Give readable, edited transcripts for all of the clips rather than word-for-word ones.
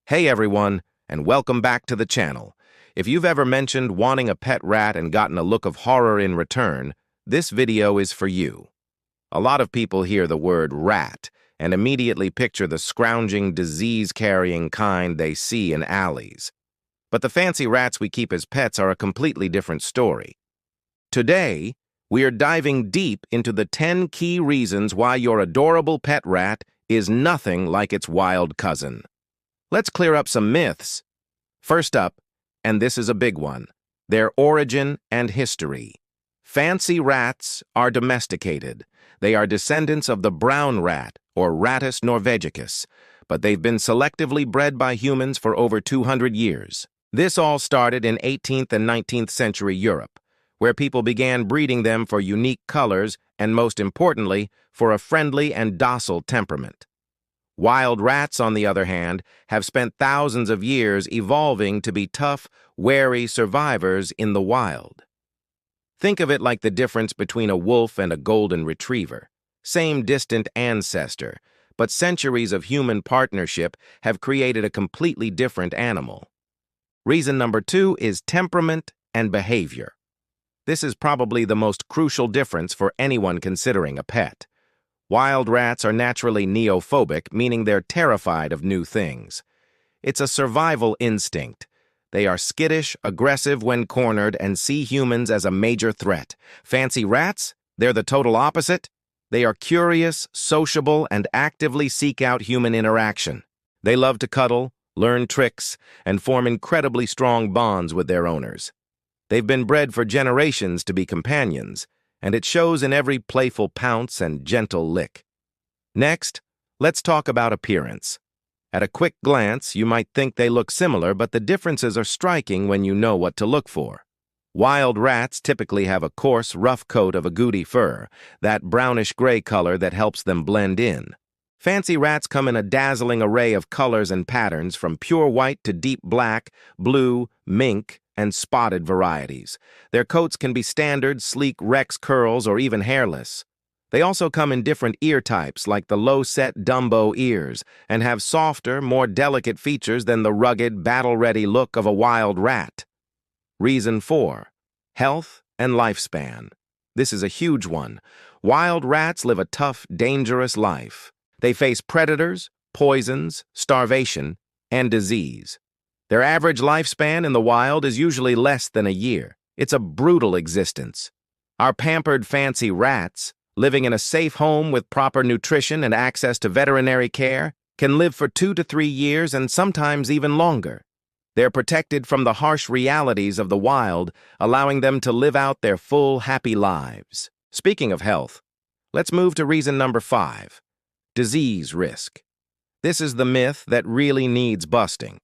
Hey everyone, and welcome back to the channel. If you've ever mentioned wanting a pet rat and gotten a look of horror in return, this video is for you. A lot of people hear the word rat and immediately picture the scrounging, disease-carrying kind they see in alleys. But the fancy rats we keep as pets are a completely different story. Today, we are diving deep into the 10 key reasons why your adorable pet rat is nothing like its wild cousin. Let's clear up some myths. First up, and this is a big one, their origin and history. Fancy rats are domesticated. They are descendants of the brown rat, or Rattus norvegicus, but they've been selectively bred by humans for over 200 years. This all started in 18th and 19th century Europe, where people began breeding them for unique colors and, most importantly, for a friendly and docile temperament. Wild rats, on the other hand, have spent thousands of years evolving to be tough, wary survivors in the wild. Think of it like the difference between a wolf and a golden retriever. Same distant ancestor, but centuries of human partnership have created a completely different animal. Reason number 2 is temperament and behavior. This is probably the most crucial difference for anyone considering a pet. Wild rats are naturally neophobic, meaning they're terrified of new things. It's a survival instinct. They are skittish, aggressive when cornered, and see humans as a major threat. Fancy rats? They're the total opposite. They are curious, sociable, and actively seek out human interaction. They love to cuddle, learn tricks, and form incredibly strong bonds with their owners. They've been bred for generations to be companions, and it shows in every playful pounce and gentle lick. Next, let's talk about appearance. At a quick glance, you might think they look similar, but the differences are striking when you know what to look for. Wild rats typically have a coarse, rough coat of agouti fur, that brownish-gray color that helps them blend in. Fancy rats come in a dazzling array of colors and patterns, from pure white to deep black, blue, mink, and spotted varieties. Their coats can be standard, sleek Rex curls, or even hairless. They also come in different ear types, like the low-set Dumbo ears, and have softer, more delicate features than the rugged, battle-ready look of a wild rat. Reason 4. Health and lifespan. This is a huge one. Wild rats live a tough, dangerous life. They face predators, poisons, starvation, and disease. Their average lifespan in the wild is usually less than a year. It's a brutal existence. Our pampered fancy rats, living in a safe home with proper nutrition and access to veterinary care, can live for 2 to 3 years and sometimes even longer. They're protected from the harsh realities of the wild, allowing them to live out their full, happy lives. Speaking of health, let's move to reason number 5. Disease risk. This is the myth that really needs busting.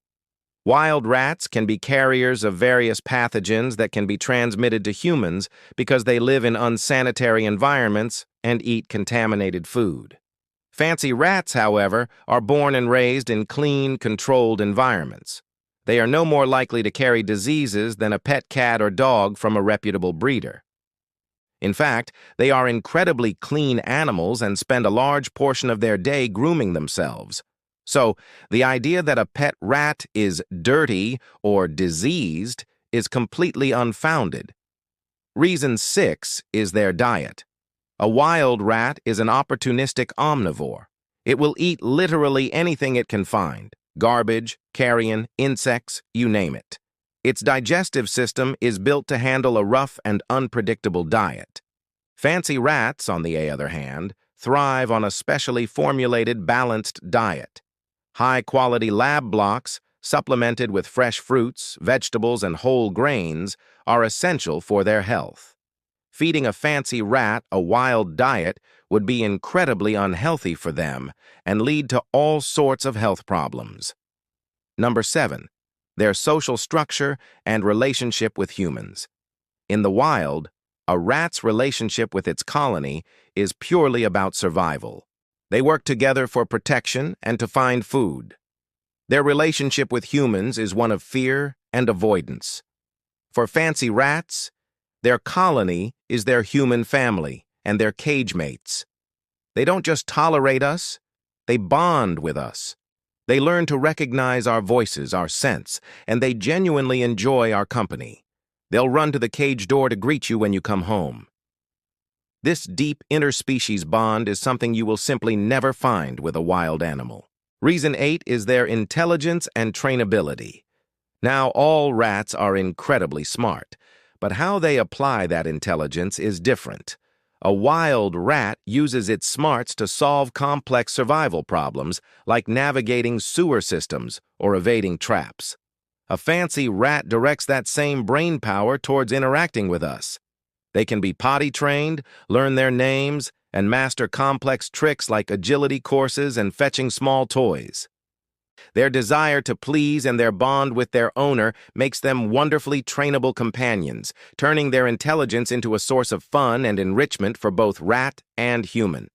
Wild rats can be carriers of various pathogens that can be transmitted to humans because they live in unsanitary environments and eat contaminated food. Fancy rats, however, are born and raised in clean, controlled environments. They are no more likely to carry diseases than a pet cat or dog from a reputable breeder. In fact, they are incredibly clean animals and spend a large portion of their day grooming themselves. So, the idea that a pet rat is dirty or diseased is completely unfounded. Reason 6 is their diet. A wild rat is an opportunistic omnivore. It will eat literally anything it can find: garbage, carrion, insects, you name it. Its digestive system is built to handle a rough and unpredictable diet. Fancy rats, on the other hand, thrive on a specially formulated, balanced diet. High-quality lab blocks, supplemented with fresh fruits, vegetables, and whole grains, are essential for their health. Feeding a fancy rat a wild diet would be incredibly unhealthy for them and lead to all sorts of health problems. Number 7. Their social structure and relationship with humans. In the wild, a rat's relationship with its colony is purely about survival. They work together for protection and to find food. Their relationship with humans is one of fear and avoidance. For fancy rats, their colony is their human family and their cage mates. They don't just tolerate us, they bond with us. They learn to recognize our voices, our scents, and they genuinely enjoy our company. They'll run to the cage door to greet you when you come home. This deep interspecies bond is something you will simply never find with a wild animal. Reason 8 is their intelligence and trainability. Now, all rats are incredibly smart, but how they apply that intelligence is different. A wild rat uses its smarts to solve complex survival problems like navigating sewer systems or evading traps. A fancy rat directs that same brain power towards interacting with us. They can be potty trained, learn their names, and master complex tricks like agility courses and fetching small toys. Their desire to please and their bond with their owner makes them wonderfully trainable companions, turning their intelligence into a source of fun and enrichment for both rat and human.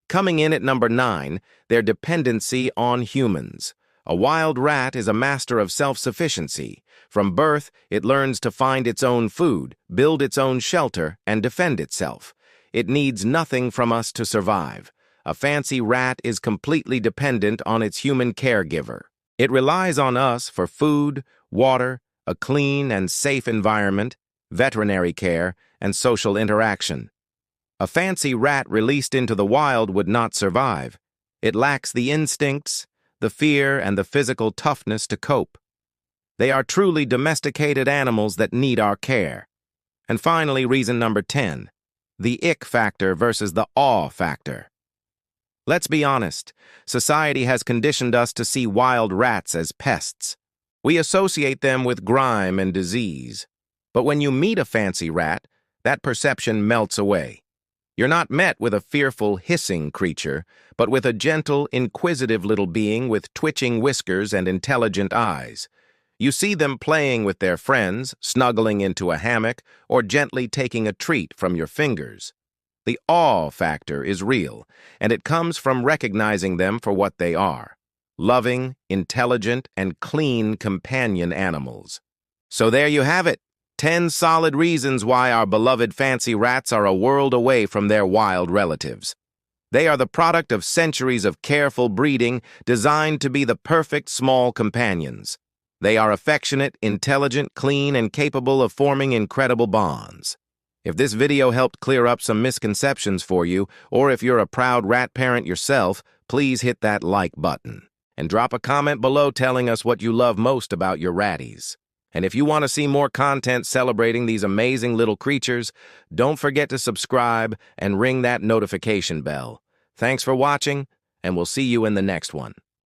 Coming in at number 9, their dependency on humans. A wild rat is a master of self-sufficiency. From birth, it learns to find its own food, build its own shelter, and defend itself. It needs nothing from us to survive. A fancy rat is completely dependent on its human caregiver. It relies on us for food, water, a clean and safe environment, veterinary care, and social interaction. A fancy rat released into the wild would not survive. It lacks the instincts, the fear, and the physical toughness to cope. They are truly domesticated animals that need our care. And finally, reason number 10, the ick factor versus the awe factor. Let's be honest, society has conditioned us to see wild rats as pests. We associate them with grime and disease. But when you meet a fancy rat, that perception melts away. You're not met with a fearful, hissing creature, but with a gentle, inquisitive little being with twitching whiskers and intelligent eyes. You see them playing with their friends, snuggling into a hammock, or gently taking a treat from your fingers. The awe factor is real, and it comes from recognizing them for what they are: loving, intelligent, and clean companion animals. So there you have it, 10 solid reasons why our beloved fancy rats are a world away from their wild relatives. They are the product of centuries of careful breeding designed to be the perfect small companions. They are affectionate, intelligent, clean, and capable of forming incredible bonds. If this video helped clear up some misconceptions for you, or if you're a proud rat parent yourself, please hit that like button. And drop a comment below telling us what you love most about your ratties. And if you want to see more content celebrating these amazing little creatures, don't forget to subscribe and ring that notification bell. Thanks for watching, and we'll see you in the next one.